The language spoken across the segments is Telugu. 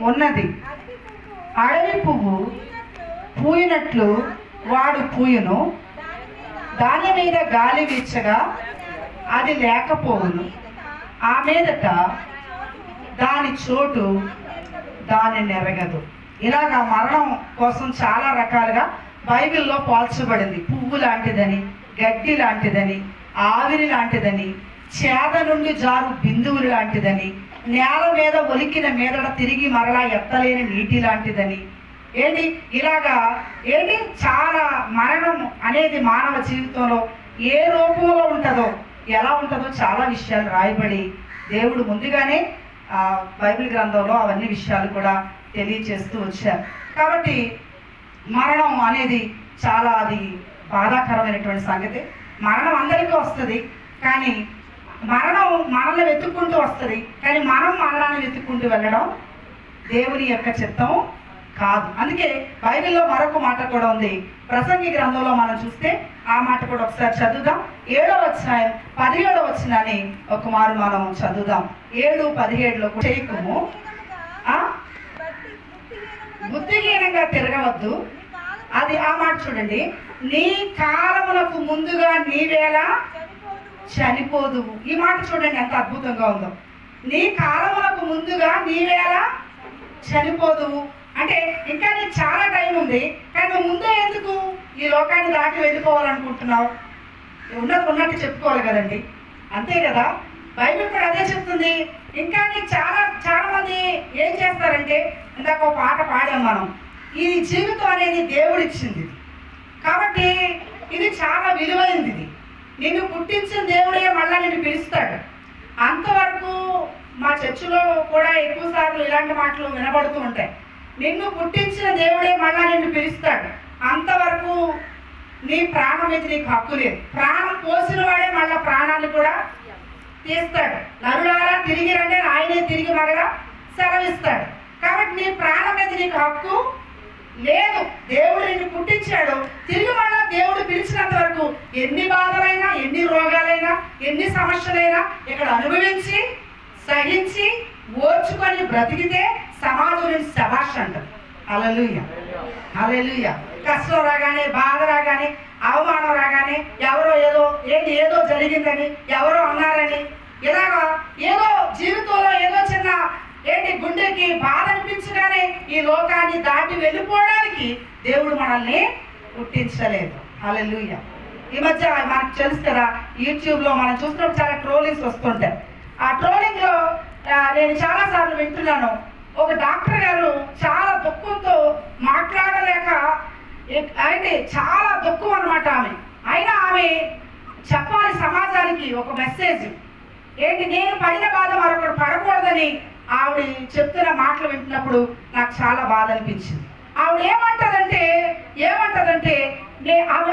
ఉన్నది. అడవి పువ్వు పూయినట్లు వాడు పూయును, దాని మీద గాలి వీచగా అది లేకపోవును, ఆ మీదట దాని చోటు దాని నెరగదు. ఇలాగా మరణం కోసం చాలా రకాలుగా బైబిల్లో పోల్చబడింది. పువ్వు లాంటిదని, గడ్డి లాంటిదని, ఆవిరి లాంటిదని, చేద నుండి జారు బిందువులు లాంటిదని, నేల మీద ఒలికిన మీదట తిరిగి మరలా ఎత్తలేని నీటి లాంటిదని, ఇలాగా చాలా మరణం అనేది మానవ జీవితంలో ఏ రూపంలో ఉంటుందో, ఎలా ఉంటుందో చాలా విషయాలు రాయబడి దేవుడు ముందుగానే బైబిల్ గ్రంథంలో అవన్నీ విషయాలు కూడా తెలియచేస్తూ వచ్చారు. కాబట్టి మరణం అనేది చాలా అది బాధాకరమైనటువంటి సంగతి. మరణం అందరికీ వస్తుంది, కానీ మరణం మనల్ని వెతుక్కుంటూ వస్తుంది, కానీ మనం మరణాన్ని వెతుక్కుంటూ వెళ్ళడం దేవుని యొక్క చిత్తం కాదు. అందుకే బైబిల్లో మరొక మాట కూడా ఉంది. ప్రసంగి గ్రంథంలో మనం చూస్తే ఆ మాట కూడా ఒకసారి చదువుదాం. 7వ అధ్యాయం 17వ వచనాన్ని ఒక మారు మనం చదువుదాం. 7:17లో చేయకము, బుద్ధిహీనంగా తిరగవద్దు. అది ఆ మాట చూడండి. నీ కాలమునకు ముందుగా నీవేళ చనిపోదు. ఈ మాట చూడండి ఎంత అద్భుతంగా ఉందో. నీ కాలమునకు ముందుగా నీవేళ చనిపోదు అంటే ఇంకా నీకు చాలా టైం ఉంది, కానీ నువ్వు ముందే ఎందుకు ఈ లోకాన్ని దాటి వెళ్ళిపోవాలనుకుంటున్నావు? ఉన్నట్టు చెప్పుకోవాలి కదండి, అంతే కదా. బైబిల్ కూడా అదే చెప్తుంది. ఇంకా నీకు చాలా మంది ఏం చేస్తారంటే, ఇందాక ఒక పాట పాడాం మనం, ఈ జీవితం అనేది దేవుడిచ్చింది కాబట్టి ఇది చాలా విలువైనది. నిన్ను పుట్టించిన దేవుడే మళ్ళా నిన్ను పిలుస్తాడు. అంతవరకు మా చర్చిలో కూడా ఎక్కువ సార్లు ఇలాంటి మాటలు వినబడుతూ ఉంటాయి. నిన్ను పుట్టించిన దేవుడే మళ్ళా నిన్ను పిలుస్తాడు. అంతవరకు నీ ప్రాణం మీద నీకు హక్కు లేదు. ప్రాణం పోసిన వాడే మళ్ళా ప్రాణాన్ని కూడా తీస్తాడు. నరులారా తిరిగి రండి, ఆయనే తిరిగి మరలా సెలవిస్తాడు. కాబట్టి నీ ప్రాణం మీద నీకు హక్కు లేదు. దేవుడు నిన్ను పుట్టించాడు, తిరిగి మళ్ళా దేవుడు పిలిచినంత వరకు ఎన్ని బాధలైనా, ఎన్ని రోగాలైనా, ఎన్ని సమస్యలైనా ఇక్కడ అనుభవించి సహించి ఓర్చుకొని బ్రతికితే సమాజం నుంచి శభాష్ అంటారు. హల్లెలూయా, హల్లెలూయా. కష్టం రాగానే, బాధ రాగానే, అవమానం రాగానే, ఏదో జరిగిందని, ఎవరో అన్నారని, ఇలాగా ఏదో జీవితంలో ఏదో చిన్న గుండెకి బాధ అనిపించగానే ఈ లోకాన్ని దాటి వెళ్ళిపోవడానికి దేవుడు మనల్ని పుట్టించలేదు. హల్లెలూయా. ఈ మధ్య మనకు తెలుసు కదా, యూట్యూబ్లో మనం చూసినప్పుడు చాలా ట్రోలింగ్స్ వస్తుంటాయి. ఆ ట్రోలింగ్లో నేను చాలాసార్లు వింటున్నాను. ఒక డాక్టర్ గారు చాలా దుఃఖంతో మాట్లాడలేక, చాలా దుఃఖం అనమాట ఆమె. అయినా ఆమె చెప్పాలి సమాజానికి ఒక మెసేజ్. నేను పడిన బాధ మరొకటి పడకూడదని ఆవిడ చెప్తున్న మాటలు వింటున్నప్పుడు నాకు చాలా బాధ అనిపించింది. ఆవిడ ఏమంటదంటే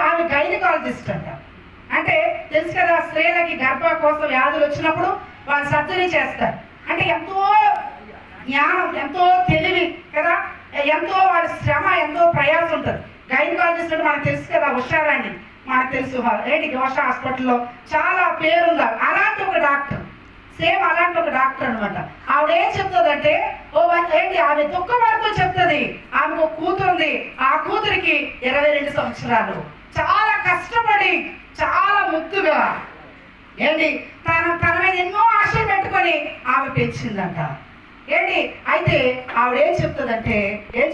ఆమె గైనకాలజిస్ట్ అంట. అంటే తెలుసు కదా, స్త్రీలకి గర్భకోశ వ్యాధులు వచ్చినప్పుడు వాళ్ళు సర్జరీ చేస్తారు. అంటే ఎంతో జ్ఞానం, ఎంతో తెలివి కదా, ఎంతో వాళ్ళ శ్రమ, ఎంతో ప్రయాసం ఉంటుంది. గైనకాలజిస్ట్ అంటే మనకు తెలుసు కదా, హుషారాండి మనకు తెలుసు. ఘోష హాస్పిటల్లో చాలా పేరుంది. అలాంటి ఒక డాక్టర్, సేమ్ అలాంటి ఒక డాక్టర్ అనమాట. ఆవిడ ఏం చెప్తుందంటే, ఆమె దుఃఖపడుతూ చెప్తుంది. ఆమెకు కూతురుంది, ఆ కూతురికి 22 సంవత్సరాలు. చాలా కష్టపడి, చాలా ముద్దుగా తన మీద ఎన్నో ఆశలు పెట్టుకొని ఆమె పెంచిందంట. అయితే ఆవిడ ఏం చెప్తుందంటే